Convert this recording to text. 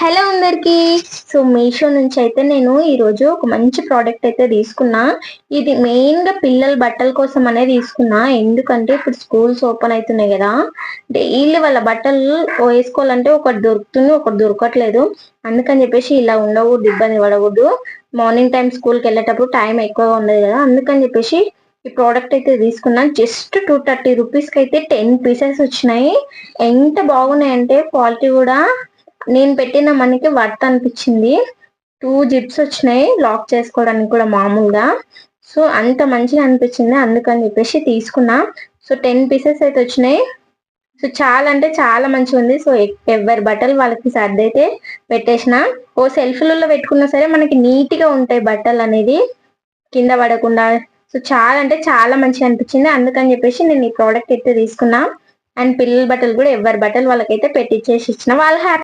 Hello అందరికి. So Meesho నుంచి అయితే నేను ఈరోజు ఒక మంచి ప్రోడక్ట్ అయితే తీసుకున్నా. ఇది మెయిన్ గా పిల్లల బట్టల కోసం అనే తీసుకున్నా. ఎందుకంటే ఇప్పుడు స్కూల్స్ ఓపెన్ అవుతున్నాయి కదా, డైలీ వాళ్ళ బట్టలు వేసుకోవాలంటే ఒకటి దొరుకుతుంది, ఒకటి దొరకట్లేదు. అందుకని చెప్పేసి ఇలా ఉండకూడదు, ఇబ్బంది పడకూడదు. మార్నింగ్ టైం స్కూల్కి వెళ్ళేటప్పుడు టైం ఎక్కువగా ఉండదు కదా, అందుకని చెప్పేసి ఈ ప్రోడక్ట్ అయితే తీసుకున్నా. జస్ట్ 230 రూపీస్ కి అయితే 10 పీసెస్ వచ్చినాయి. ఎంత బాగున్నాయంటే క్వాలిటీ కూడా నేను పెట్టిన మనకి వర్త్ అనిపించింది. 2 జిప్స్ వచ్చినాయి లాక్ చేసుకోవడానికి కూడా మామూలుగా. సో అంత మంచిగా అనిపించింది, అందుకని చెప్పేసి తీసుకున్నా. సో 10 పీసెస్ అయితే వచ్చినాయి. సో చాలా అంటే చాలా మంచిగా ఉంది. సో ఎవరి బట్టలు వాళ్ళకి సర్ది అయితే పెట్టేసిన. ఓ సెల్ఫ్లలో పెట్టుకున్నా సరే మనకి నీట్ గా ఉంటాయి బట్టలు అనేది, కింద పడకుండా. సో చాలా అంటే చాలా మంచిగా అనిపించింది, అందుకని చెప్పేసి నేను ఈ ప్రోడక్ట్ అయితే తీసుకున్నా. అండ్ పిల్లల బట్టలు కూడా ఎవరి బట్టలు వాళ్ళకైతే పెట్టించేసి ఇచ్చిన. వాళ్ళు హ్యాపీ.